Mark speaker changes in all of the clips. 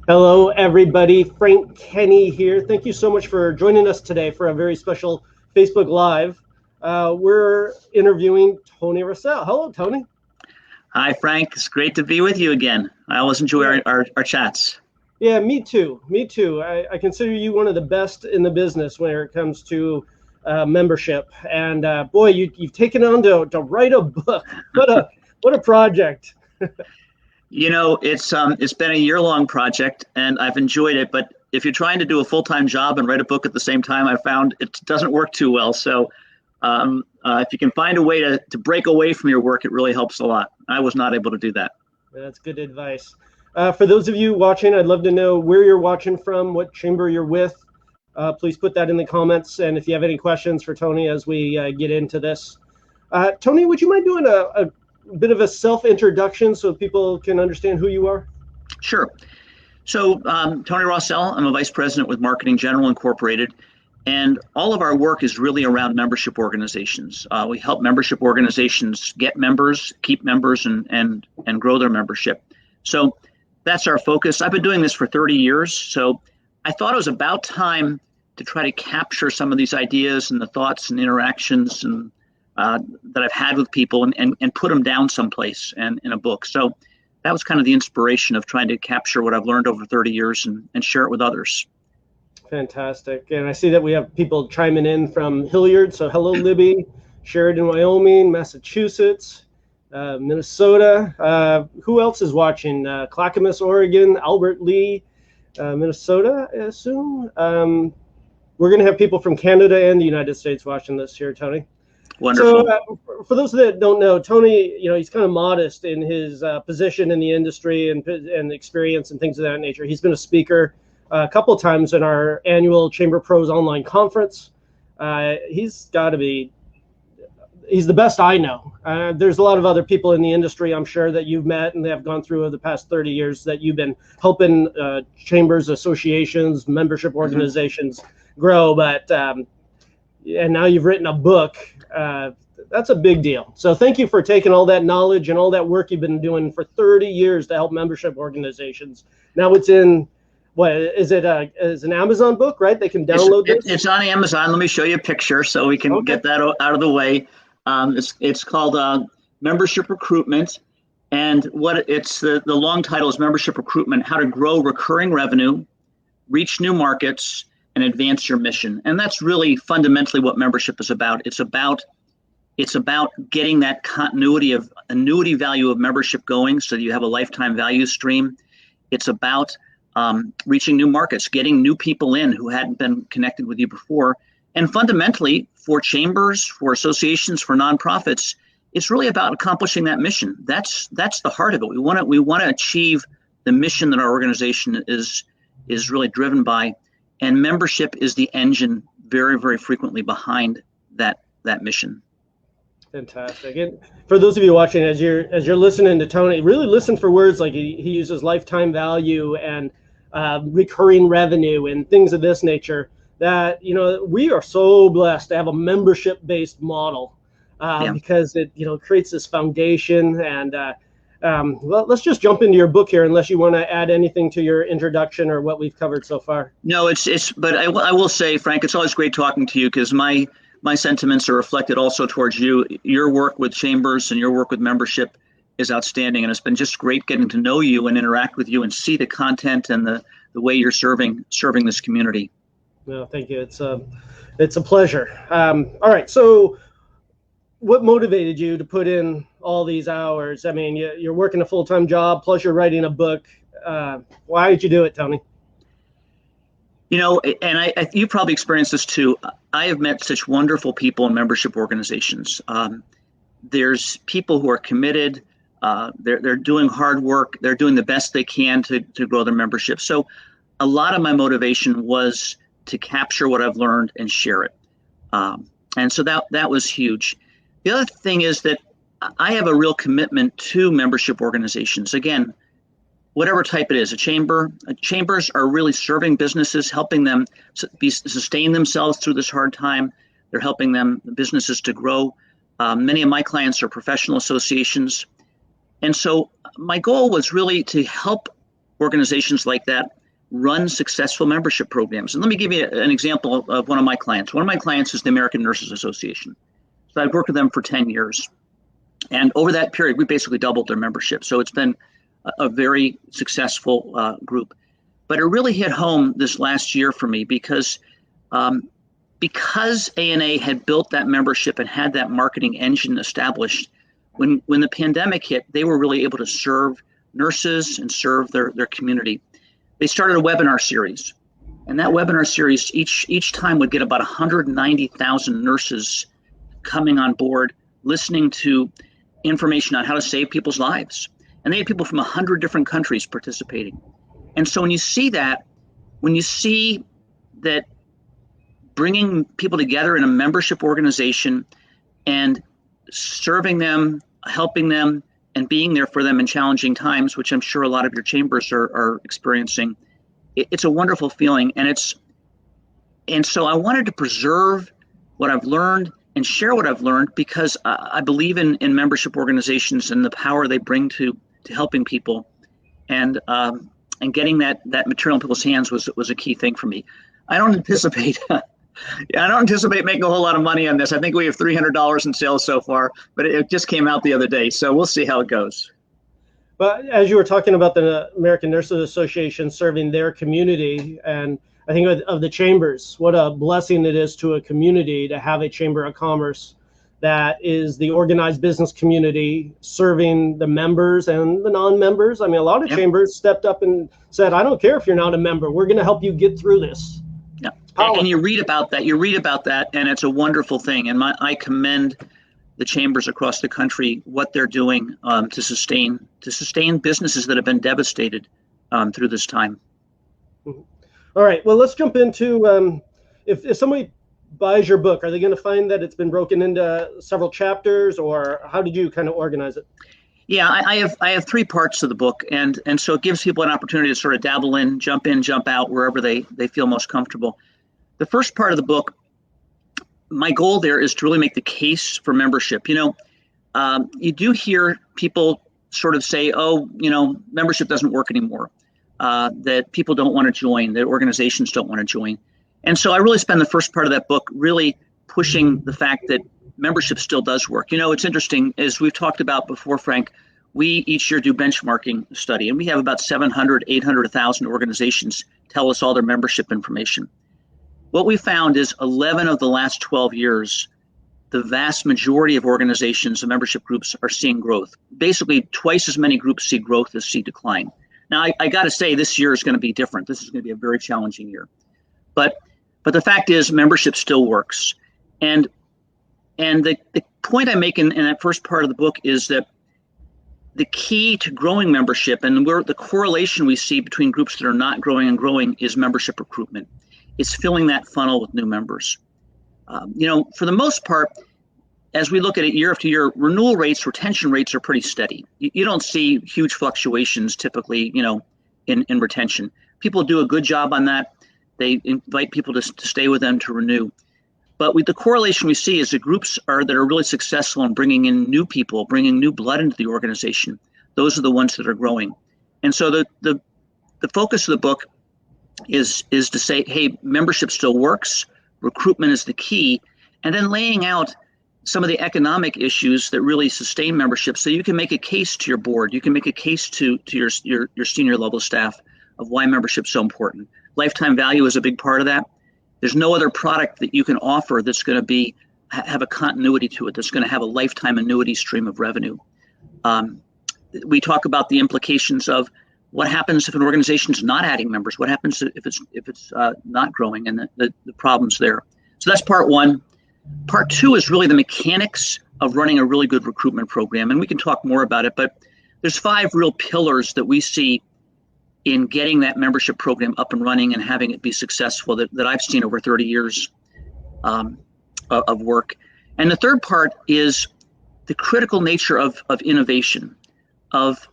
Speaker 1: Hello, everybody. Frank Kenny here. Thank you so much for joining us today for a very special Facebook Live. We're interviewing Tony Russell. Hello, Tony.
Speaker 2: Hi, Frank. It's great to be with you again. I always enjoy
Speaker 1: Yeah,
Speaker 2: our chats.
Speaker 1: yeah, me too. Me too. I consider you one of the best in the business when it comes to membership. And boy, you've taken on to write a book. What a project.
Speaker 2: It's been a year-long project, and I've enjoyed it. But if you're trying to do a full-time job and write a book at the same time, I found it doesn't work too well. So if you can find a way to break away from your work, it really helps a lot. I was not able to do that.
Speaker 1: That's good advice. For those of you watching, I'd love to know where you're watching from, what chamber you're with. Please put that in the comments. And if you have any questions for Tony as we get into this. Tony, would you mind doing a bit of a self-introduction so people can understand who you are?
Speaker 2: Sure. So Tony Rossell, I'm a vice president with Marketing General Incorporated. And all of our work is really around membership organizations. We help membership organizations get members, keep members, and grow their membership. So that's our focus. I've been doing this for 30 years. So I thought it was about time to try to capture some of these ideas and the thoughts and interactions and that I've had with people and put them down someplace and in a book. So that was kind of the inspiration of trying to capture what I've learned over 30 years and share it with others.
Speaker 1: Fantastic. And I see that we have people chiming in from Hilliard. So hello, Libby, Sheridan, Wyoming, Massachusetts, Minnesota. Who else is watching? Clackamas, Oregon, Albert Lee, Minnesota, I assume. We're going to have people from Canada and the United States watching this here, Tony.
Speaker 2: Wonderful.
Speaker 1: So for those that don't know, Tony, he's kind of modest in his position in the industry and experience and things of that nature. He's been a speaker a couple of times in our annual Chamber Pros online conference. He's the best I know. There's a lot of other people in the industry, I'm sure, that you've met and have gone through over the past 30 years that you've been helping chambers, associations, membership organizations grow. But and now you've written a book. That's a big deal. So thank you for taking all that knowledge and all that work you've been doing for 30 years to help membership organizations. Now it's in, what is it? Is an Amazon book, right? They can download this.
Speaker 2: It's on Amazon. Let me show you a picture so we can get that out of the way. It's called Membership Recruitment, and the long title is Membership Recruitment: How to Grow Recurring Revenue, Reach New Markets, and Advance Your Mission. And that's really fundamentally what membership is about. It's about getting that continuity of annuity value of membership going so that you have a lifetime value stream. It's about reaching new markets, getting new people in who hadn't been connected with you before. And fundamentally, for chambers, for associations, for nonprofits, it's really about accomplishing that mission. That's the heart of it. We want to achieve the mission that our organization is really driven by, and membership is the engine very, very frequently behind that mission.
Speaker 1: Fantastic. And for those of you watching, as you're listening to Tony, really listen for words like he uses lifetime value and recurring revenue and things of this nature. That we are so blessed to have a membership-based model because it creates this foundation. And well, let's just jump into your book here, unless you want to add anything to your introduction or what we've covered so far.
Speaker 2: No, but I will say, Frank, it's always great talking to you because my sentiments are reflected also towards you. Your work with chambers and your work with membership is outstanding, and it's been just great getting to know you and interact with you and see the content and the way you're serving this community.
Speaker 1: No, thank you. It's a pleasure. All right. So what motivated you to put in all these hours? I mean, you're working a full-time job, plus you're writing a book. Why did you do it, Tony?
Speaker 2: And you probably experienced this too. I have met such wonderful people in membership organizations. There's people who are committed. They're doing hard work. They're doing the best they can to grow their membership. So a lot of my motivation was to capture what I've learned and share it. And so that was huge. The other thing is that I have a real commitment to membership organizations. Again, whatever type it is, chambers are really serving businesses, helping them sustain themselves through this hard time. They're helping them, businesses, to grow. Many of my clients are professional associations. And so my goal was really to help organizations like that run successful membership programs. And let me give you an example of one of my clients. One of my clients is the American Nurses Association. So I've worked with them for 10 years. And over that period, we basically doubled their membership. So it's been a very successful group. But it really hit home this last year for me because ANA had built that membership and had that marketing engine established. When the pandemic hit, they were really able to serve nurses and serve their community. They started a webinar series. And that webinar series each time would get about 190,000 nurses coming on board, listening to information on how to save people's lives. And they had people from 100 different countries participating. And so when you see that bringing people together in a membership organization and serving them, helping them, and being there for them in challenging times, which I'm sure a lot of your chambers are experiencing, it's a wonderful feeling. And so I wanted to preserve what I've learned and share what I've learned because I believe in membership organizations and the power they bring to helping people, and getting that material in people's hands was a key thing for me. I don't anticipate making a whole lot of money on this. I think we have $300 in sales so far, but it just came out the other day, so we'll see how it goes.
Speaker 1: But as you were talking about the American Nurses Association serving their community, and I think of the chambers, what a blessing it is to a community to have a chamber of commerce that is the organized business community serving the members and the non-members. I mean, a lot of chambers stepped up and said, I don't care if you're not a member, we're going to help you get through this.
Speaker 2: Yeah, and you read about that, and it's a wonderful thing. And I commend the chambers across the country, what they're doing to sustain businesses that have been devastated through this time.
Speaker 1: Mm-hmm. All right, well, let's jump into, if somebody buys your book, are they going to find that it's been broken into several chapters, or how did you kind of organize it?
Speaker 2: Yeah, I have 3 parts of the book, and so it gives people an opportunity to sort of dabble in, jump out wherever they feel most comfortable. The first part of the book, my goal there is to really make the case for membership. You do hear people sort of say, membership doesn't work anymore, that people don't want to join, that organizations don't want to join. And so I really spend the first part of that book really pushing the fact that membership still does work. It's interesting, as we've talked about before, Frank, we each year do benchmarking study, and we have about 700, 800, 1,000 organizations tell us all their membership information. What we found is 11 of the last 12 years, the vast majority of organizations and membership groups are seeing growth. Basically, twice as many groups see growth as see decline. Now, I got to say, this year is going to be different. This is going to be a very challenging year. But the fact is, membership still works. And the point I make in that first part of the book is that the key to growing membership, and the correlation we see between groups that are not growing and growing, is membership recruitment. It's filling that funnel with new members. For the most part, as we look at it year after year, renewal rates, retention rates are pretty steady. You don't see huge fluctuations typically, in retention. People do a good job on that. They invite people to stay with them to renew. But the correlation we see is the groups that are really successful in bringing in new people, bringing new blood into the organization. Those are the ones that are growing. And so the focus of the book is to say, hey, membership still works. Recruitment is the key. And then laying out some of the economic issues that really sustain membership, so you can make a case to your board. You can make a case to your senior level staff of why membership is so important. Lifetime value is a big part of that. There's no other product that you can offer that's going to have a continuity to it, that's going to have a lifetime annuity stream of revenue. We talk about the implications of what happens if an organization is not adding members. What happens if it's not growing, and the problems there. So that's part one. Part two is really the mechanics of running a really good recruitment program, and we can talk more about it. But there's 5 real pillars that we see in getting that membership program up and running and having it be successful that I've seen over 30 years of work. And the third part is the critical nature of innovation, of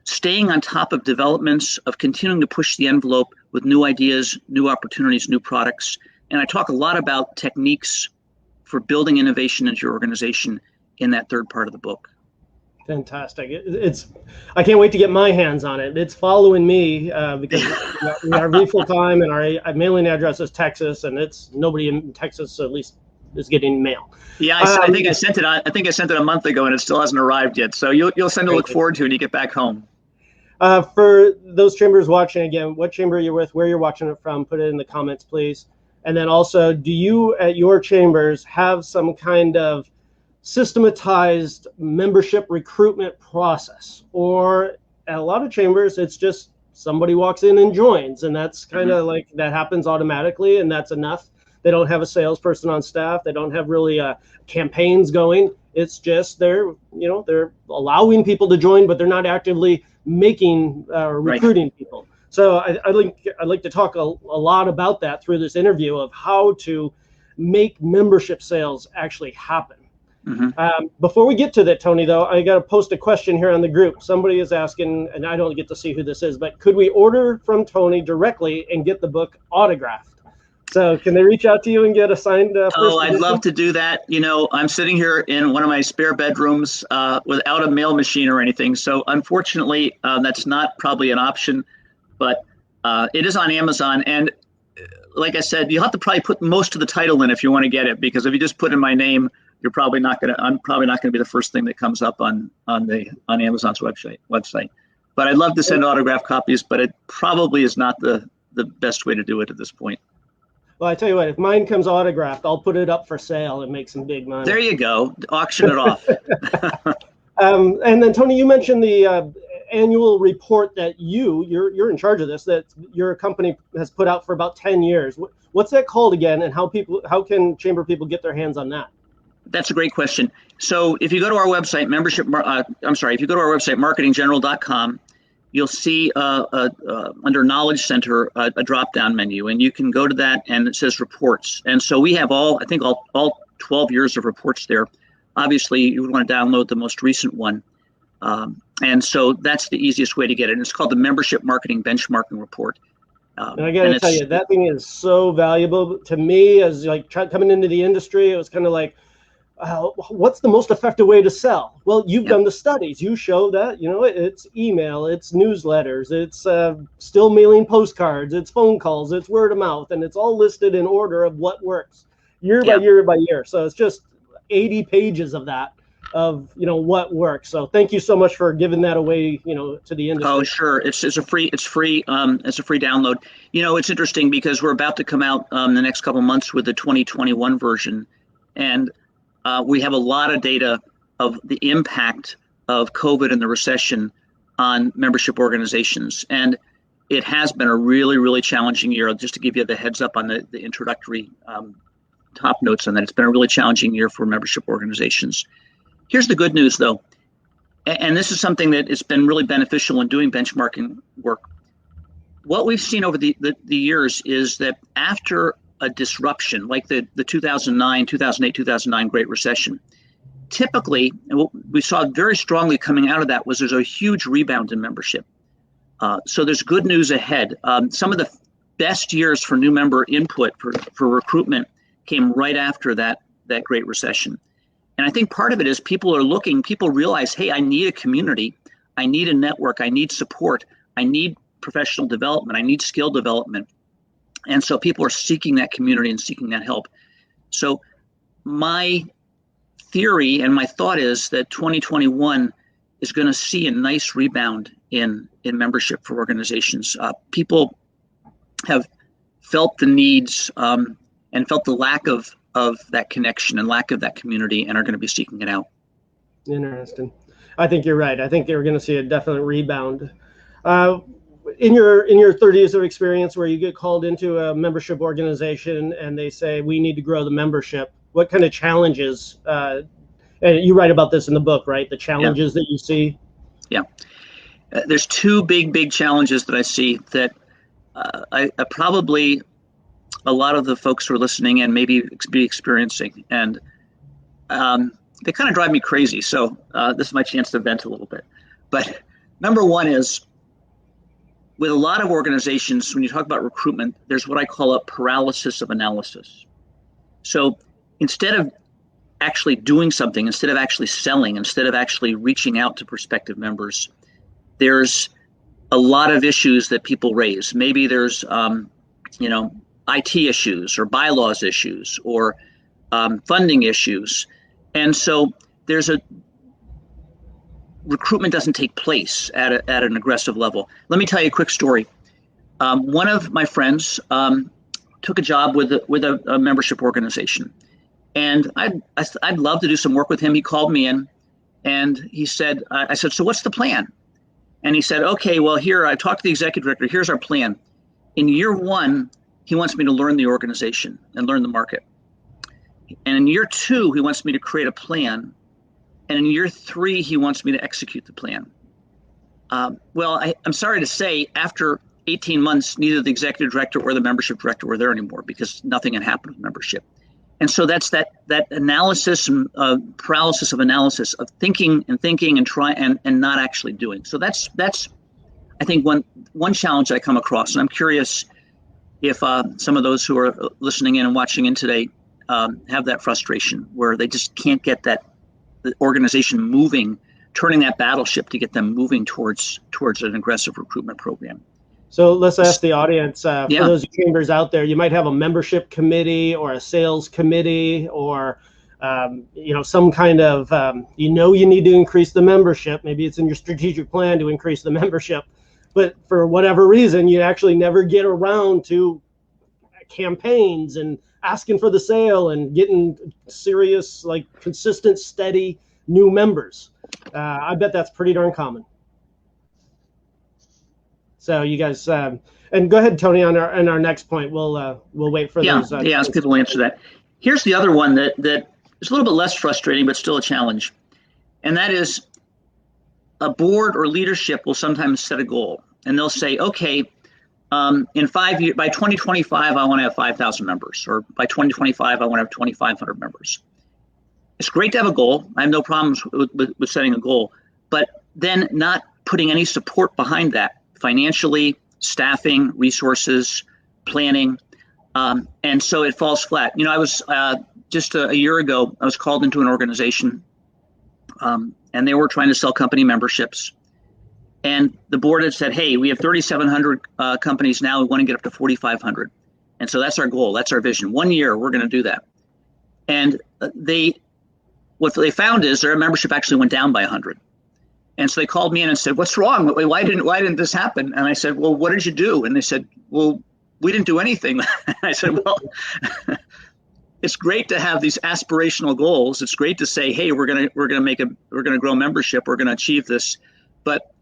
Speaker 2: staying on top of developments, of continuing to push the envelope with new ideas, new opportunities, new products. And I talk a lot about techniques for building innovation into your organization in that third part of the book.
Speaker 1: Fantastic. I can't wait to get my hands on it. It's following me because we are me full time, and our mailing address is Texas, and it's nobody in Texas at least is getting mail.
Speaker 2: Yeah, I think I sent it. I think I sent it a month ago, and it still hasn't arrived yet. So you'll send to look forward to when you get back home.
Speaker 1: For those chambers watching, again, what chamber you're with, where you're watching it from, put it in the comments, please. And then also, do you at your chambers have some kind of systematized membership recruitment process? Or at a lot of chambers, it's just somebody walks in and joins, and that's kind of like that happens automatically, and that's enough. They don't have a salesperson on staff. They don't have really campaigns going. It's just they're allowing people to join, but they're not actively making recruiting people. So I'd like to talk a lot about that through this interview of how to make membership sales actually happen. Before we get to that, Tony, though, I got to post a question here on the group. Somebody is asking, and I don't get to see who this is, but could we order from Tony directly and get the book autographed? So can they reach out to you and get a signed first
Speaker 2: I'd
Speaker 1: edition?
Speaker 2: love to do that. I'm sitting here in one of my spare bedrooms without a mail machine or anything. So unfortunately, that's not probably an option, but it is on Amazon. And like I said, you'll have to probably put most of the title in if you want to get it, because if you just put in my name, I'm probably not going to be the first thing that comes up on Amazon's website. But I'd love to send autographed copies, but it probably is not the best way to do it at this point.
Speaker 1: Well, I tell you what, if mine comes autographed, I'll put it up for sale and make some big money.
Speaker 2: There you go. Auction it off.
Speaker 1: And then, Tony, you mentioned the annual report that you're in charge of this, that your company has put out for about 10 years. What's that called again, and how can chamber people get their hands on that?
Speaker 2: That's a great question. So if you go to our website, if you go to our website, marketinggeneral.com, you'll see under Knowledge Center a drop-down menu, and you can go to that, and it says reports. And so we have all 12 years of reports there. Obviously, you would want to download the most recent one. And so that's the easiest way to get it. And it's called the Membership Marketing Benchmarking Report.
Speaker 1: And I got to tell you, that thing is so valuable to me as coming into the industry. It was kind of like, what's the most effective way to sell? Well, you've done the studies. You show that, it's email, it's newsletters, it's still mailing postcards, it's phone calls, it's word of mouth, and it's all listed in order of what works year by year by year. So it's just 80 pages of that, of what works. So thank you so much for giving that away, to the industry.
Speaker 2: Oh, sure. It's free download. It's interesting because we're about to come out the next couple months with the 2021 version, and we have a lot of data of the impact of COVID and the recession on membership organizations. And it has been a really, really challenging year. Just to give you the heads up on the introductory top notes on that, it's been a really challenging year for membership organizations. Here's the good news, though, and this is something that has been really beneficial in doing benchmarking work. What we've seen over the years is that after a disruption like the 2008, 2009 Great Recession, typically, and what we saw very strongly coming out of that was there's a huge rebound in membership. So there's good news ahead. Some of the best years for new member input for recruitment came right after that Great Recession. And I think part of it is people realize, hey, I need a community, I need a network, I need support, I need professional development, I need skill development. And so people are seeking that community and seeking that help. So my theory and my thought is that 2021 is going to see a nice rebound in membership for organizations. People have felt the needs and felt the lack of that connection and lack of that community, and are going to be seeking it out.
Speaker 1: Interesting. I think you're right. I think they're going to see a definite rebound. In your 30 years of experience, where you get called into a membership organization and they say, we need to grow the membership, what kind of challenges, and you write about this in the book, right? The challenges that you see? Yeah.
Speaker 2: There's two big challenges that I see that I probably a lot of the folks who are listening and maybe be experiencing, and they kind of drive me crazy. So this is my chance to vent a little bit. But number one is, with a lot of organizations, when you talk about recruitment, there's what I call a paralysis of analysis. So instead of actually doing something, instead of actually selling, instead of actually reaching out to prospective members, there's a lot of issues that people raise. Maybe there's, IT issues or bylaws issues or funding issues. And so recruitment doesn't take place at an aggressive level. Let me tell you a quick story. One of my friends took a job with a membership organization, and I'd love to do some work with him. He called me in, and he said, I said, so what's the plan? And he said, okay, well, here, I talked to the executive director. Here's our plan. In year one, he wants me to learn the organization and learn the market. And in year two, he wants me to create a plan. And in year three, he wants me to execute the plan. Well, I'm sorry to say, after 18 months, neither the executive director or the membership director were there anymore because nothing had happened with membership. And so that's that analysis, paralysis of analysis, of thinking and try and not actually doing. So that's I think one challenge I come across, and I'm curious if some of those who are listening in and watching in today have that frustration where they just can't get the organization moving, turning that battleship to get them moving towards an aggressive recruitment program.
Speaker 1: So let's ask the audience, for those chambers out there, you might have a membership committee or a sales committee or, some kind of, you need to increase the membership. Maybe it's in your strategic plan to increase the membership. But for whatever reason, you actually never get around to campaigns and asking for the sale and getting serious, consistent, steady new members. I bet that's pretty darn common. So you guys, and go ahead, Tony, on our next point. We'll wait for those.
Speaker 2: People will answer that. Here's the other one that is a little bit less frustrating, but still a challenge. And that is a board or leadership will sometimes set a goal and they'll say, okay, in 5 years, by 2025, I want to have 5,000 members, or by 2025, I want to have 2,500 members. It's great to have a goal. I have no problems with setting a goal, but then not putting any support behind that. Financially, staffing, resources, planning, and so it falls flat. I was just a year ago, I was called into an organization, and they were trying to sell company memberships. And the board had said, hey, we have 3,700 companies now. We want to get up to 4,500. And so that's our goal. That's our vision. 1 year, we're going to do that. And what they found is their membership actually went down by 100. And so they called me in and said, what's wrong? Why didn't this happen? And I said, well, what did you do? And they said, well, we didn't do anything. I said, well, it's great to have these aspirational goals. It's great to say, hey, we're going to grow membership. We're going to achieve this. But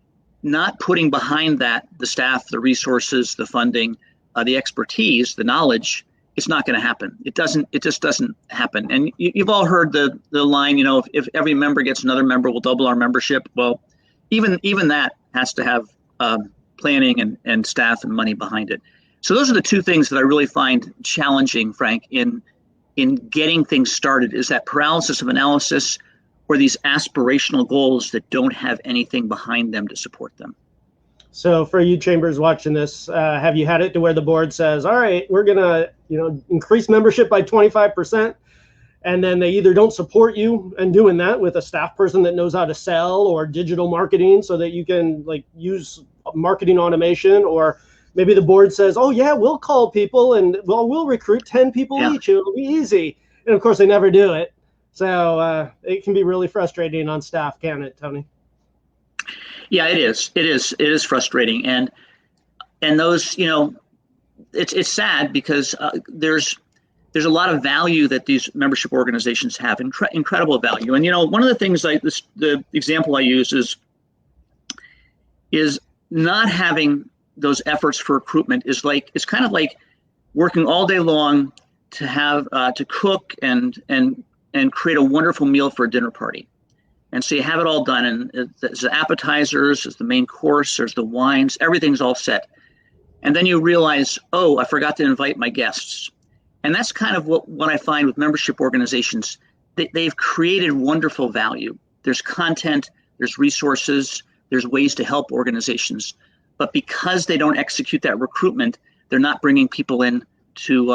Speaker 2: not putting behind that the staff, the resources, the funding, the expertise, the knowledge, it's not going to happen. It just doesn't happen. And you've all heard the line, if every member gets another member, we'll double our membership. Well, even that has to have planning and staff and money behind it. So those are the two things that I really find challenging, Frank, in getting things started, is that paralysis of analysis or these aspirational goals that don't have anything behind them to support them.
Speaker 1: So for you chambers watching this, have you had it to where the board says, all right, we're going to, increase membership by 25%. And then they either don't support you in doing that with a staff person that knows how to sell or digital marketing so that you can use marketing automation, or maybe the board says, oh yeah, we'll call people and we'll recruit 10 people each. It'll be easy. And of course they never do it. So it can be really frustrating on staff, can't it, Tony?
Speaker 2: Yeah, it is. It is frustrating, and those, it's sad because there's a lot of value that these membership organizations have, incredible value. And one of the things the example I use is not having those efforts for recruitment is it's kind of like working all day long to have to cook and create a wonderful meal for a dinner party. And so you have it all done, and there's the appetizers, there's the main course, there's the wines, everything's all set. And then you realize, oh, I forgot to invite my guests. And that's kind of what I find with membership organizations. They've created wonderful value. There's content, there's resources, there's ways to help organizations. But because they don't execute that recruitment, they're not bringing people in to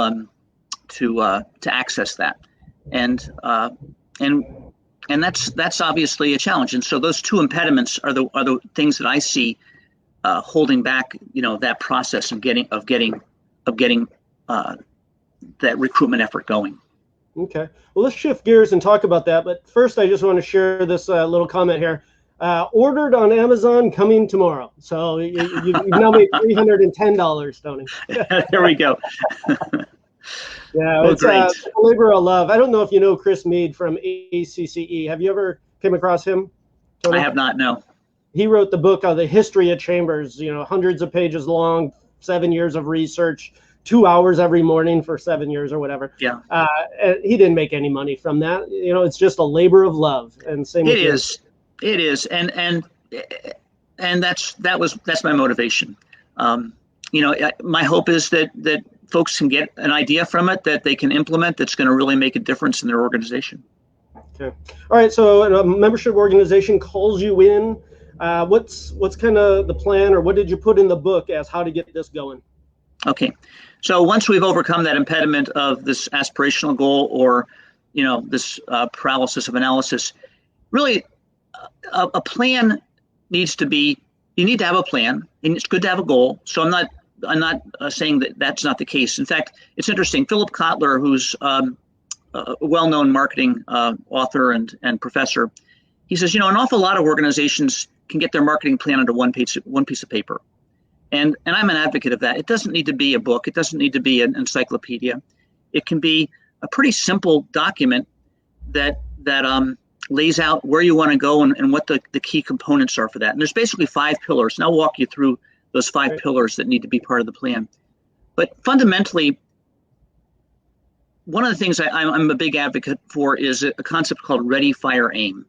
Speaker 2: access that. And and that's obviously a challenge. And so those two impediments are the things that I see holding back, that process of getting that recruitment effort going.
Speaker 1: Okay. Well, let's shift gears and talk about that. But first, I just want to share this little comment here. Ordered on Amazon, coming tomorrow. So you've now made $310, Tony.
Speaker 2: There we go.
Speaker 1: Yeah, it's a labor of love. I don't know if you know Chris Mead from ACCE. Have you ever came across him, Tony?
Speaker 2: I have not, no.
Speaker 1: He wrote the book, The History of Chambers, hundreds of pages long, 7 years of research, 2 hours every morning for 7 years or whatever.
Speaker 2: Yeah.
Speaker 1: He didn't make any money from that. It's just a labor of love. And same with you.
Speaker 2: It is. And that's my motivation. My hope is that folks can get an idea from it that they can implement that's going to really make a difference in their organization.
Speaker 1: Okay. All right. So a membership organization calls you in. What's kind of the plan, or what did you put in the book as how to get this going?
Speaker 2: Okay. So once we've overcome that impediment of this aspirational goal or, this paralysis of analysis, really a plan needs to be, you need to have a plan, and it's good to have a goal. So I'm not saying that that's not the case. In fact, it's interesting. Philip Kotler, who's a well-known marketing author and professor, he says, an awful lot of organizations can get their marketing plan onto one piece of paper. And I'm an advocate of that. It doesn't need to be a book. It doesn't need to be an encyclopedia. It can be a pretty simple document that lays out where you want to go and what the key components are for that. And there's basically 5 pillars. And I'll walk you through those 5 pillars that need to be part of the plan. But fundamentally, one of the things I'm a big advocate for is a concept called ready, fire, aim.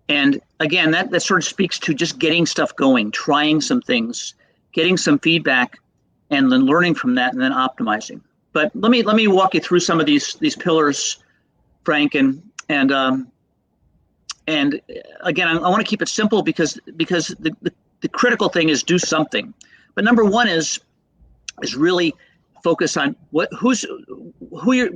Speaker 2: And again, that sort of speaks to just getting stuff going, trying some things, getting some feedback, and then learning from that, and then optimizing. But let me walk you through some of these pillars, Frank, and again, I want to keep it simple because the critical thing is do something. But number one is really focus on what's your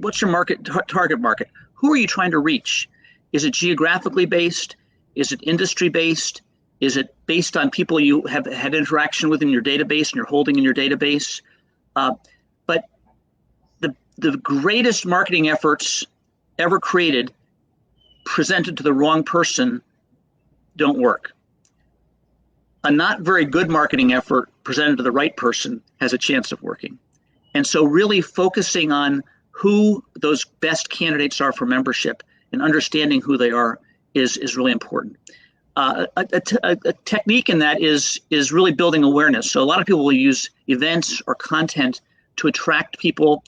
Speaker 2: target market? Who are you trying to reach? Is it geographically based? Is it industry based? Is it based on people you have had interaction with in your database and you're holding in your database? But the greatest marketing efforts ever created presented to the wrong person don't work. A not very good marketing effort presented to the right person has a chance of working. And so really focusing on who those best candidates are for membership and understanding who they are is really important. A technique in that is really building awareness. So a lot of people will use events or content to attract people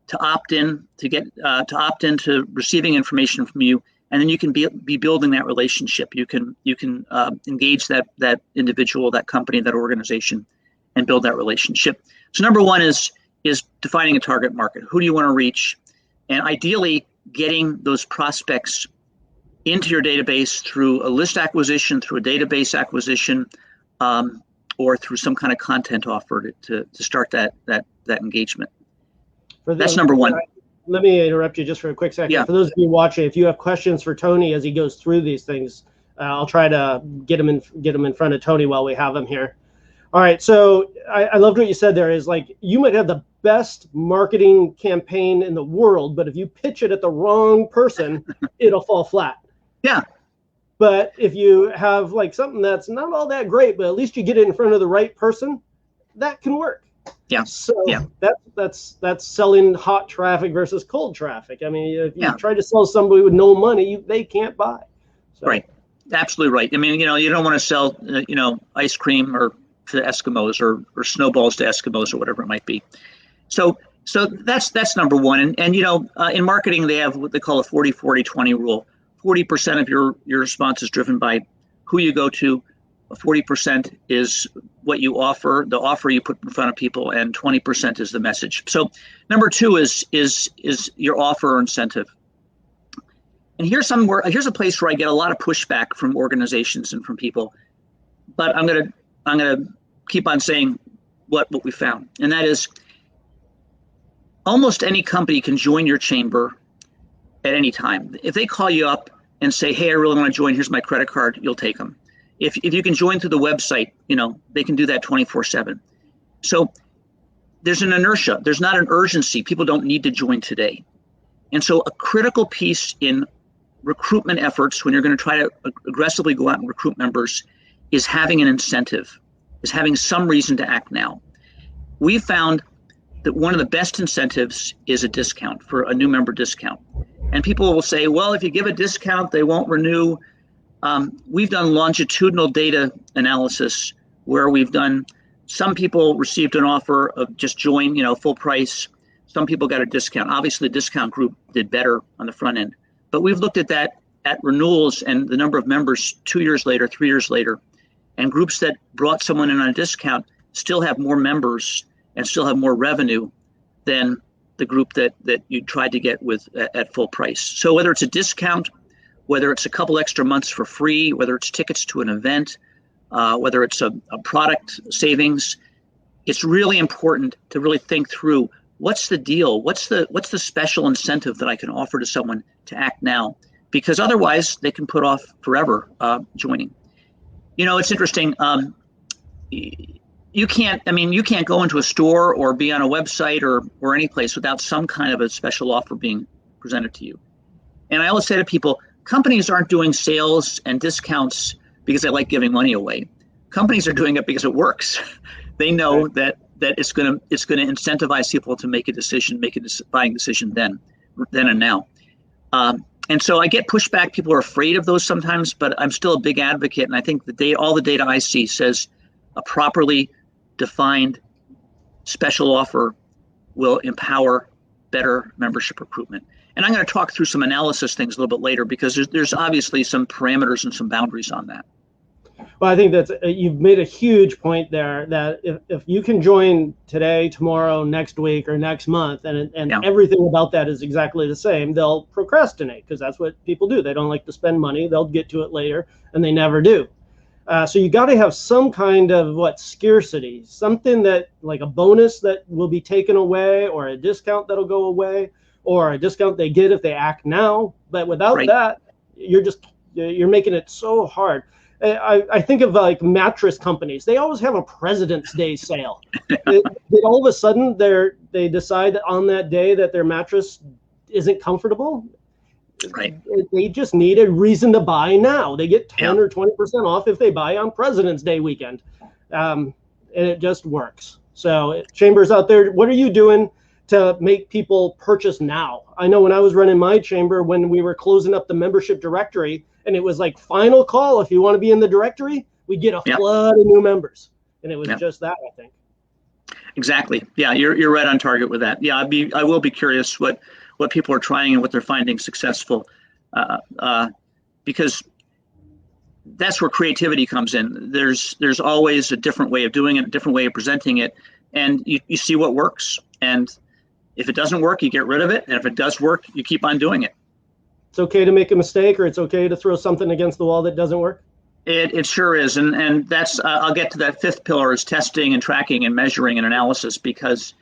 Speaker 2: to opt in, to opt into receiving information from you, and then you can be building that relationship. You can engage that individual, that company, that organization, and build that relationship. So number one is defining a target market. Who do you want to reach? And ideally getting those prospects into your database through a list acquisition, through a database acquisition, or through some kind of content offer to start that engagement. That's number one.
Speaker 1: Let me interrupt you just for a quick second. Yeah. For those of you watching, if you have questions for Tony as he goes through these things, I'll try to get him in front of Tony while we have him here. All right. So I loved what you said there is like, you might have the best marketing campaign in the world, but if you pitch it at the wrong person, it'll fall flat.
Speaker 2: Yeah.
Speaker 1: But if you have like something that's not all that great, but at least you get it in front of the right person, that can work.
Speaker 2: Yeah.
Speaker 1: So yeah. That's selling hot traffic versus cold traffic. I mean, if you try to sell somebody with no money, they can't buy. So. Right.
Speaker 2: Absolutely right. I mean, you don't want to sell, ice cream or to Eskimos or snowballs to Eskimos or whatever it might be. So that's number one. And in marketing, they have what they call a 40-40-20 rule. 40% of your response is driven by who you go to. 40% is what you offer, the offer you put in front of people, and 20% is the message. So number two is your offer or incentive. And here's a place where I get a lot of pushback from organizations and from people, but I'm gonna keep on saying what we found, and that is almost any company can join your chamber at any time. If they call you up and say, hey, I really want to join, here's my credit card, you'll take them. If you can join through the website, they can do that 24/7. So there's an inertia. There's not an urgency. People don't need to join today. And so a critical piece in recruitment efforts, when you're going to try to aggressively go out and recruit members, is having an incentive, is having some reason to act now. We found that one of the best incentives is a discount, for a new member discount. And people will say, well, if you give a discount, they won't renew. We've done longitudinal data analysis where we've done, some people received an offer of just join, full price. Some people got a discount. Obviously, the discount group did better on the front end. But we've looked at that at renewals and the number of members 2 years later, 3 years later, and groups that brought someone in on a discount still have more members and still have more revenue than the group that you tried to get with at full price. So whether it's a discount, whether it's a couple extra months for free, whether it's tickets to an event, whether it's a product savings, it's really important to really think through, what's the deal? What's the special incentive that I can offer to someone to act now? Because otherwise they can put off forever joining. It's interesting. You can't go into a store or be on a website or any place without some kind of a special offer being presented to you. And I always say to people, companies aren't doing sales and discounts because they like giving money away. Companies are doing it because it works. They know that it's going to incentivize people to make a decision, buying decision then and now. And so I get pushback. People are afraid of those sometimes, but I'm still a big advocate. And I think all the data I see says a properly defined special offer will empower better membership recruitment. And I'm going to talk through some analysis things a little bit later, because there's obviously some parameters and some boundaries on that.
Speaker 1: Well, I think you've made a huge point there, that if you can join today, tomorrow, next week, or next month, and everything about that is exactly the same, they'll procrastinate, because that's what people do. They don't like to spend money. They'll get to it later, and they never do. So you got to have some kind of scarcity, something that, like a bonus that will be taken away, or a discount that'll go away, or a discount they get if they act now. But without that, you're making it so hard. I think of mattress companies. They always have a President's Day sale. All of a sudden they decide that on that day that their mattress isn't comfortable.
Speaker 2: Right.
Speaker 1: They just need a reason to buy now. They get 10 or 20% off if they buy on President's Day weekend. And it just works. So chambers out there, what are you doing to make people purchase now? I know when I was running my chamber, when we were closing up the membership directory, and it was like final call, if you want to be in the directory, we'd get a flood of new members. And it was just that, I think.
Speaker 2: Exactly. Yeah, you're right on target with that. Yeah, I will be curious what people are trying and what they're finding successful, because that's where creativity comes in. There's always a different way of doing it, a different way of presenting it, and you see what works. And if it doesn't work, you get rid of it. And if it does work, you keep on doing it.
Speaker 1: It's okay to make a mistake, or it's okay to throw something against the wall that doesn't work?
Speaker 2: It sure is. And that's, I'll get to that fifth pillar, is testing and tracking and measuring and analysis, because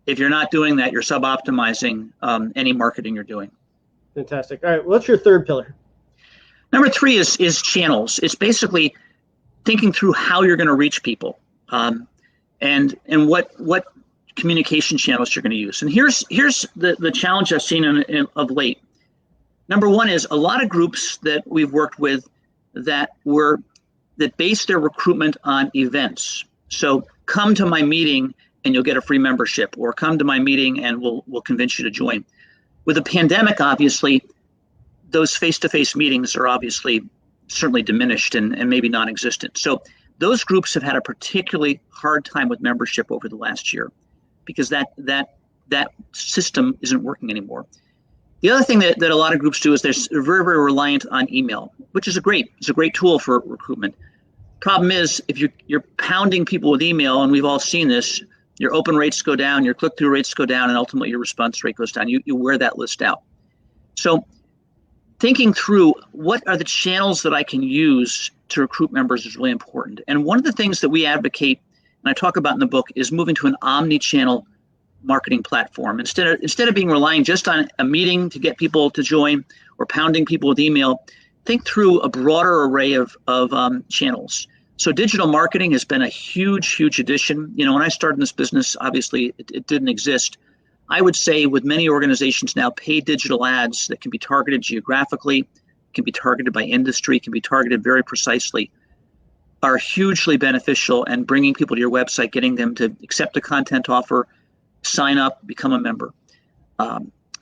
Speaker 2: if you're not doing that, you're sub-optimizing any marketing you're doing.
Speaker 1: Fantastic. All right, what's your third pillar?
Speaker 2: Number 3 is channels. It's basically thinking through how you're going to reach people, and what communication channels you're going to use. And here's the challenge I've seen of late. Number 1 is a lot of groups that we've worked with that base their recruitment on events. So come to my meeting and you'll get a free membership, or come to my meeting and we'll convince you to join. With the pandemic, obviously, those face-to-face meetings are certainly diminished and maybe non-existent. So those groups have had a particularly hard time with membership over the last year, because that system isn't working anymore. The other thing that a lot of groups do is they're very, very reliant on email, which is it's a great tool for recruitment. Problem is, if you're pounding people with email, and we've all seen this, your open rates go down, your click-through rates go down, and ultimately your response rate goes down. You wear that list out. So thinking through what are the channels that I can use to recruit members is really important. And one of the things that we advocate, and I talk about in the book, is moving to an omni-channel marketing platform. Instead of being relying just on a meeting to get people to join or pounding people with email, think through a broader array of channels. So digital marketing has been a huge addition. You know, when I started in this business, obviously it didn't exist. I would say with many organizations now, paid digital ads that can be targeted geographically, can be targeted by industry, can be targeted very precisely, are hugely beneficial and bringing people to your website, getting them to accept a content offer, sign up, become a member.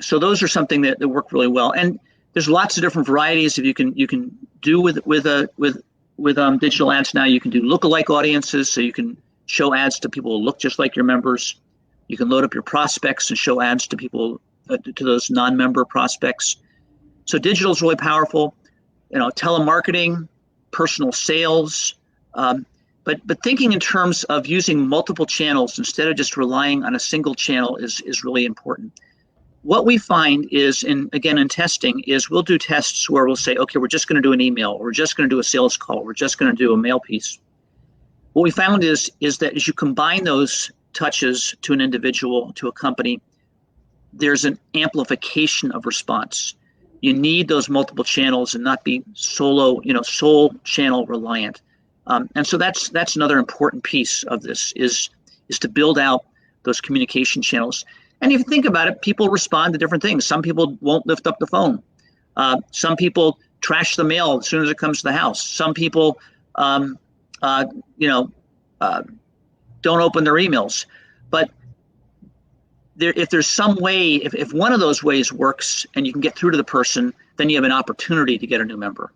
Speaker 2: So those are something that work really well. And there's lots of different varieties of you can do with digital ads now. You can do lookalike audiences, so you can show ads to people who look just like your members. You can load up your prospects and show ads to people, to those non-member prospects. So digital is really powerful. You know, telemarketing, personal sales, but thinking in terms of using multiple channels instead of just relying on a single channel is really important. What we find is, in testing, is we'll do tests where we'll say, okay, we're just going to do an email, or we're just going to do a sales call, we're just going to do a mail piece. What we found is that as you combine those touches to an individual, to a company, there's an amplification of response. You need those multiple channels and not be sole channel reliant. And so that's another important piece of this is to build out those communication channels. And if you think about it, people respond to different things. Some people won't lift up the phone. Some people trash the mail as soon as it comes to the house. Some people, don't open their emails. But if there's some way, if one of those ways works and you can get through to the person, then you have an opportunity to get a new member.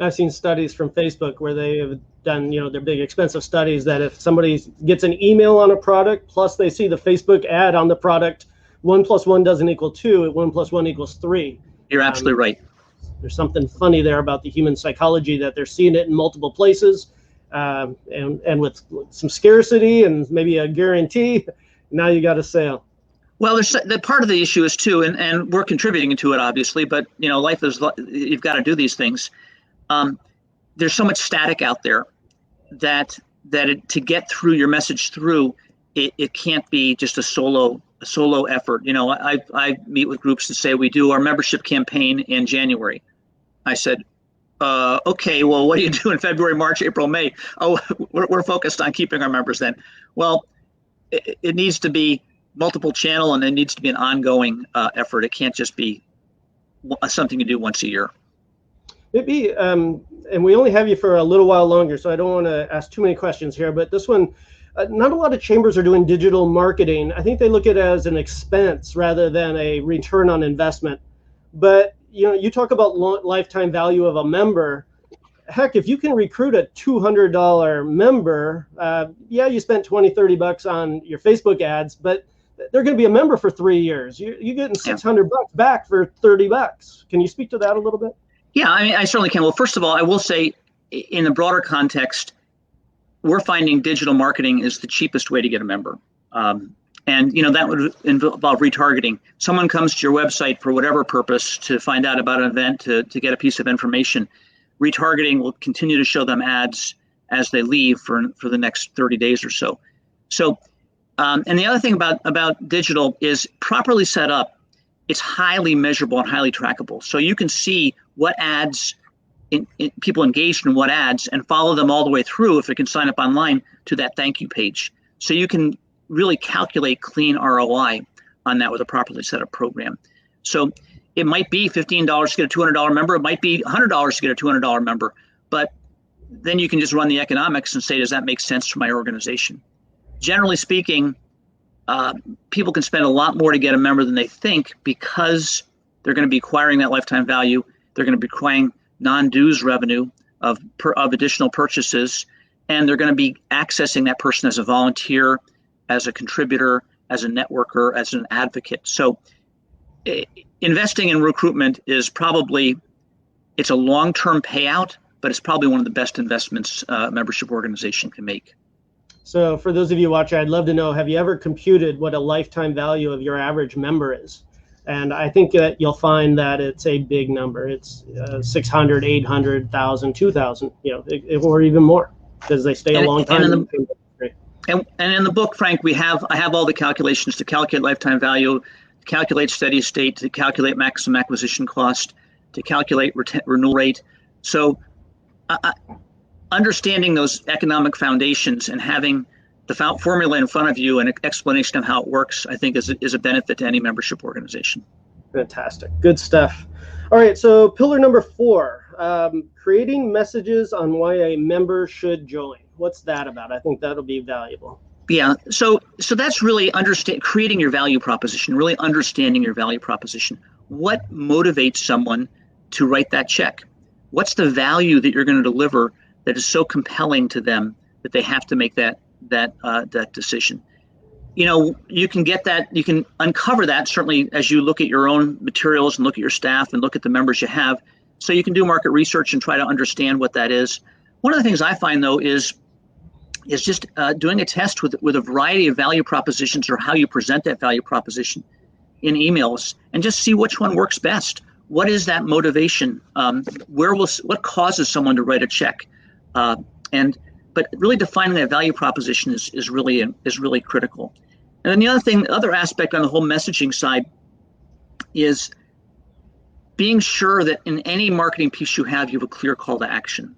Speaker 1: I've seen studies from Facebook where they have done, their big expensive studies that if somebody gets an email on a product, plus they see the Facebook ad on the product, 1 + 1 doesn't equal 2, 1 + 1 = 3.
Speaker 2: You're absolutely right.
Speaker 1: There's something funny there about the human psychology that they're seeing it in multiple places, and with some scarcity and maybe a guarantee, now you got a sale.
Speaker 2: Well, the part of the issue is too, and we're contributing to it obviously, but life is, you've got to do these things. There's so much static out there that to get through your message through, it can't be just a solo effort. I meet with groups that say we do our membership campaign in January. I said, okay, well, what do you do in February, March, April, May? Oh, we're focused on keeping our members then. Well, it needs to be multiple channel, and it needs to be an ongoing effort. It can't just be something you do once a year.
Speaker 1: Maybe, and we only have you for a little while longer, so I don't want to ask too many questions here, but this one, not a lot of chambers are doing digital marketing. I think they look at it as an expense rather than a return on investment. But, you talk about lifetime value of a member. Heck, if you can recruit a $200 member, you spent $20-30 on your Facebook ads, but they're going to be a member for 3 years. You're getting $600 back for $30. Can you speak to that a little bit?
Speaker 2: Yeah, I certainly can. Well, first of all, I will say in the broader context, we're finding digital marketing is the cheapest way to get a member. And that would involve retargeting. Someone comes to your website for whatever purpose to find out about an event, to get a piece of information. Retargeting will continue to show them ads as they leave for the next 30 days or so. So, and the other thing about digital is properly set up, it's highly measurable and highly trackable. So you can see what ads people engaged in what ads and follow them all the way through if they can sign up online to that thank you page. So you can really calculate clean ROI on that with a properly set up program. So it might be $15 to get a $200 member. It might be $100 to get a $200 member. But then you can just run the economics and say, does that make sense for my organization? Generally speaking, people can spend a lot more to get a member than they think because they're going to be acquiring that lifetime value. They're going to be acquiring non-dues revenue of additional purchases, and they're going to be accessing that person as a volunteer, as a contributor, as a networker, as an advocate. So investing in recruitment is it's a long-term payout, but it's probably one of the best investments a membership organization can make.
Speaker 1: So for those of you watching, I'd love to know, have you ever computed what a lifetime value of your average member is? And I think that you'll find that it's a big number. It's 600, 800, 1,000, 2,000, or even more, because they stay a long time.
Speaker 2: And in the book, Frank, I have all the calculations to calculate lifetime value, to calculate steady state, to calculate maximum acquisition cost, to calculate renewal rate. So understanding those economic foundations and having the formula in front of you and an explanation of how it works, I think is a benefit to any membership organization.
Speaker 1: Fantastic. Good stuff. All right. So pillar number 4, creating messages on why a member should join. What's that about? I think that'll be valuable.
Speaker 2: Yeah. So that's really creating your value proposition, really understanding your value proposition. What motivates someone to write that check? What's the value that you're going to deliver that is so compelling to them that they have to make that decision? You can get that, you can uncover that certainly as you look at your own materials and look at your staff and look at the members you have. So you can do market research and try to understand what that is. One of the things I find though is just doing a test with a variety of value propositions or how you present that value proposition in emails and just see which one works best. What is that motivation? What causes someone to write a check? But really defining that value proposition is really critical. And then the other aspect on the whole messaging side is being sure that in any marketing piece you have a clear call to action.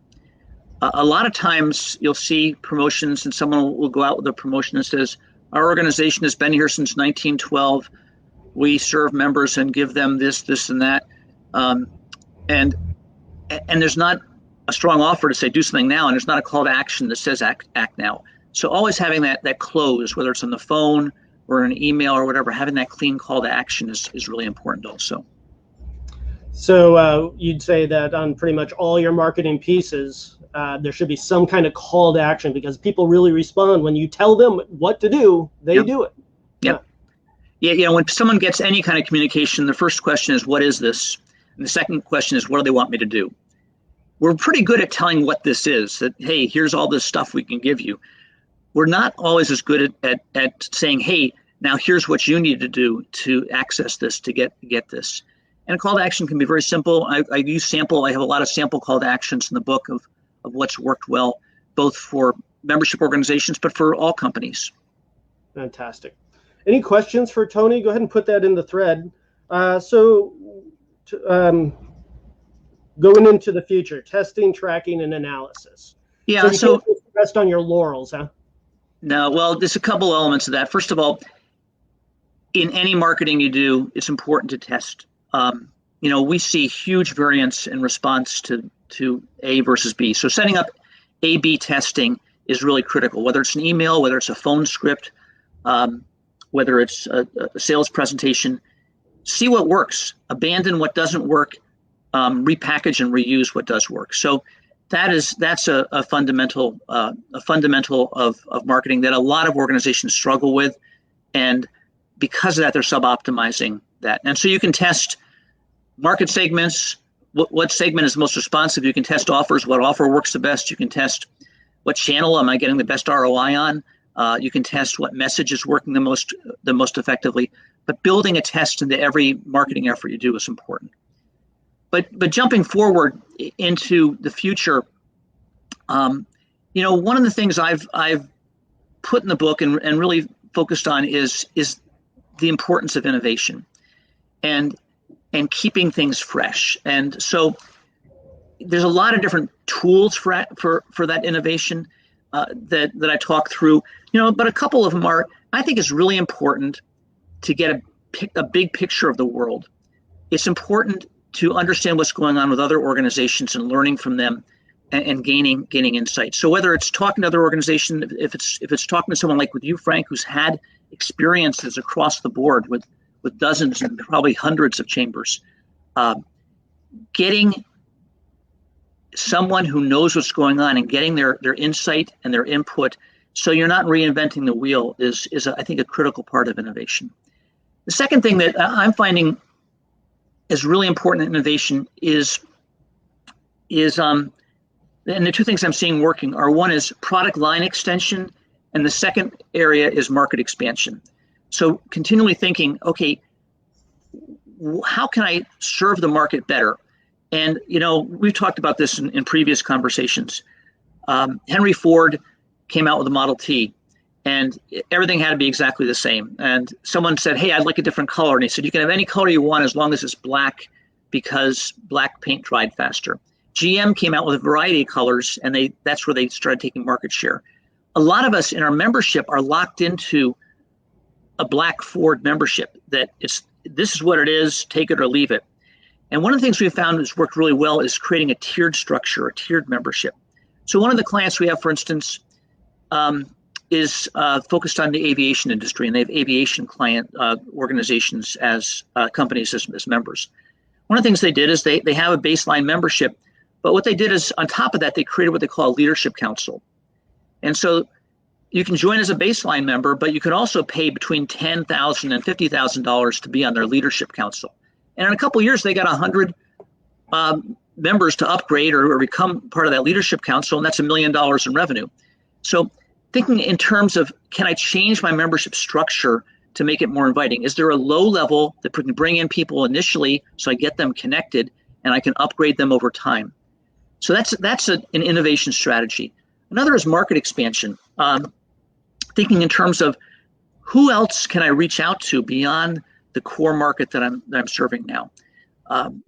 Speaker 2: A lot of times you'll see promotions and someone will go out with a promotion that says, our organization has been here since 1912. We serve members and give them this, and that. And there's not a strong offer to say do something now, and there's not a call to action that says act now. So always having that close, whether it's on the phone or an email or whatever, having that clean call to action is really important also.
Speaker 1: So you'd say that on pretty much all your marketing pieces, there should be some kind of call to action, because people really respond when you tell them what to do, they do it.
Speaker 2: Yeah, when someone gets any kind of communication, the first question is, what is this? And the second question is, what do they want me to do? We're pretty good at telling what this is, that, hey, here's all this stuff we can give you. We're not always as good at saying, hey, now here's what you need to do to access this, to get this. And a call to action can be very simple. I have a lot of sample call to actions in the book of what's worked well, both for membership organizations, but for all companies.
Speaker 1: Fantastic. Any questions for Tony? Go ahead and put that in the thread. Going into the future, testing, tracking, and analysis.
Speaker 2: Yeah,
Speaker 1: so you can't rest on your laurels, huh?
Speaker 2: No, well, there's a couple elements of that. First of all, in any marketing you do, it's important to test. We see huge variance in response to A versus B. So setting up A/B testing is really critical, whether it's an email, whether it's a phone script, whether it's a sales presentation. See what works, abandon what doesn't work, repackage and reuse what does work. So that's a fundamental of marketing that a lot of organizations struggle with, and because of that, they're suboptimizing that. And so you can test market segments, what segment is most responsive. You can test offers, what offer works the best. You can test what channel am I getting the best ROI on. You can test what message is working the most effectively. But building a test into every marketing effort you do is important. But jumping forward into the future, one of the things I've put in the book and really focused on is the importance of innovation and keeping things fresh. And so there's a lot of different tools for that innovation that I talk through. But a couple of them are, I think it's really important to get a big picture of the world. It's important to understand what's going on with other organizations and learning from them and gaining insight. So whether it's talking to other organizations, if it's talking to someone like with you, Frank, who's had experiences across the board with dozens and probably hundreds of chambers, getting someone who knows what's going on and getting their insight and their input, so you're not reinventing the wheel, is I think a critical part of innovation. The second thing that I'm finding is really important in innovation is and the two things I'm seeing working are, one is product line extension, and the second area is market expansion. So continually thinking, okay, how can I serve the market better? And we've talked about this in previous conversations. Henry Ford came out with the Model T, and everything had to be exactly the same. And someone said, "Hey, I'd like a different color." And he said, "You can have any color you want as long as it's black, because black paint dried faster." GM came out with a variety of colors, and that's where they started taking market share. A lot of us in our membership are locked into a black Ford membership that this is what it is, take it or leave it. And one of the things we found has worked really well is creating a tiered structure, a tiered membership. So one of the clients we have, for instance, is focused on the aviation industry, and they have aviation client organizations as companies as members. One of the things they did is they have a baseline membership, but what they did is on top of that, they created what they call a leadership council. And so you can join as a baseline member, but you can also pay between $10,000 and $50,000 to be on their leadership council. And in a couple of years, they got 100 members to upgrade or become part of that leadership council, and that's $1 million in revenue. So thinking in terms of, can I change my membership structure to make it more inviting? Is there a low level that can bring in people initially so I get them connected and I can upgrade them over time? So that's an innovation strategy. Another is market expansion. Thinking in terms of who else can I reach out to beyond the core market that I'm serving now.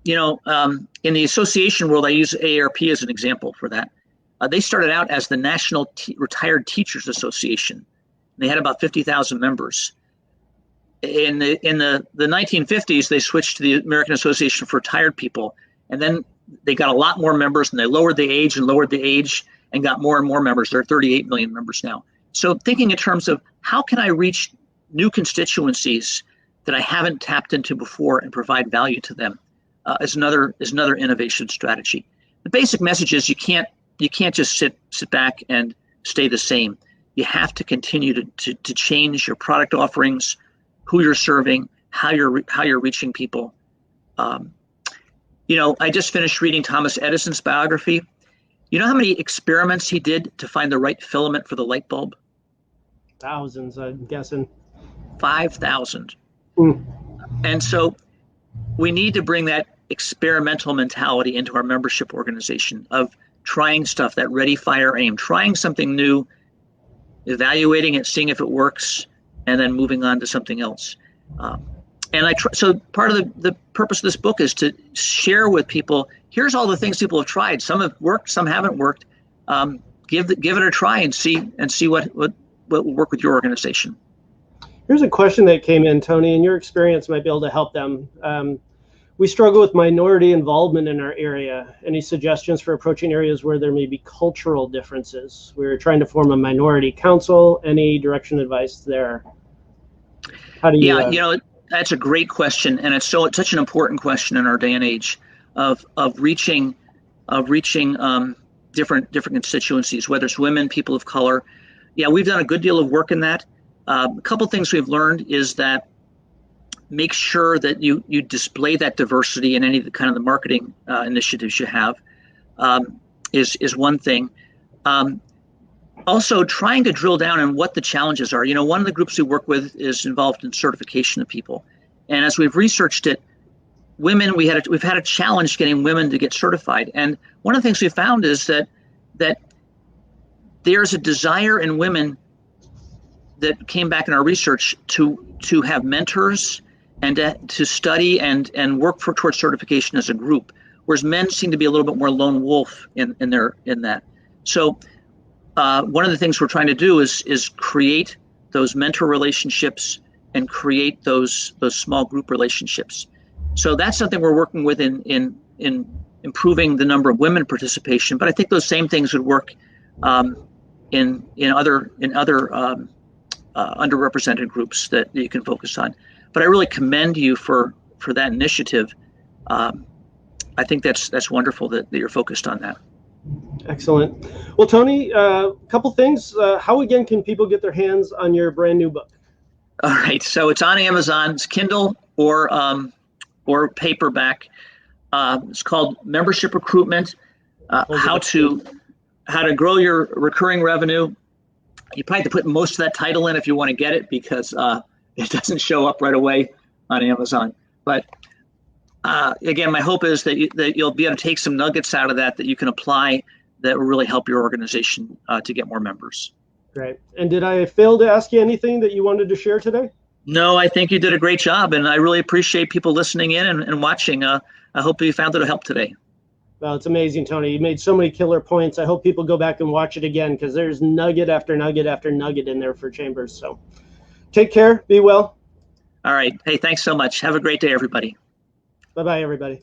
Speaker 2: In the association world, I use AARP as an example for that. They started out as the National Retired Teachers Association. They had about 50,000 members. In the 1950s, they switched to the American Association for Retired People, and then they got a lot more members, and they lowered the age and got more and more members. There are 38 million members now. So thinking in terms of how can I reach new constituencies that I haven't tapped into before and provide value to them is another innovation strategy. The basic message is you can't just sit back and stay the same. You have to continue to change your product offerings, who you're serving, how you're reaching people. I just finished reading Thomas Edison's biography. You know how many experiments he did to find the right filament for the light bulb?
Speaker 1: Thousands, I'm guessing.
Speaker 2: 5,000. And so we need to bring that experimental mentality into our membership organization of trying stuff, that ready, fire, aim, trying something new, evaluating it, seeing if it works, and then moving on to something else. So part of the purpose of this book is to share with people, here's all the things people have tried. Some have worked, some haven't worked. Give it a try and see what will work with your organization.
Speaker 1: Here's a question that came in, Tony, and your experience might be able to help them. We struggle with minority involvement in our area. Any suggestions for approaching areas where there may be cultural differences? We're trying to form a minority council. Any direction, advice there? How do you?
Speaker 2: Yeah, that's a great question, and it's such an important question in our day and age of reaching different constituencies, whether it's women, people of color. Yeah, we've done a good deal of work in that. A couple things we've learned is that make sure that you display that diversity in any of the marketing initiatives you have is one thing. Also, trying to drill down on what the challenges are. One of the groups we work with is involved in certification of people, and as we've researched it, women we've had a challenge getting women to get certified. And one of the things we found is that there's a desire in women that came back in our research to have mentors and to study and work towards certification as a group, whereas men seem to be a little bit more lone wolf in that. So one of the things we're trying to do is create those mentor relationships and create those small group relationships. So that's something we're working with in improving the number of women participation. But I think those same things would work in other underrepresented groups that you can focus on. But I really commend you for that initiative. I think that's wonderful that you're focused on that.
Speaker 1: Excellent. Well, Tony, a couple things. How again can people get their hands on your brand new book?
Speaker 2: All right, so it's on Amazon. It's Kindle or paperback. It's called Membership Recruitment: How to Grow Your Recurring Revenue. You probably have to put most of that title in if you want to get it, because it doesn't show up right away on Amazon. But again, my hope is that you'll be able to take some nuggets out of that you can apply that will really help your organization to get more members.
Speaker 1: Great. And did I fail to ask you anything that you wanted to share today?
Speaker 2: No, I think you did a great job, and I really appreciate people listening in and watching. I hope you found it a help today.
Speaker 1: Well, it's amazing, Tony. You made so many killer points. I hope people go back and watch it again because there's nugget after nugget after nugget in there for Chambers. So take care. Be well.
Speaker 2: All right. Hey, thanks so much. Have a great day, everybody.
Speaker 1: Bye-bye, everybody.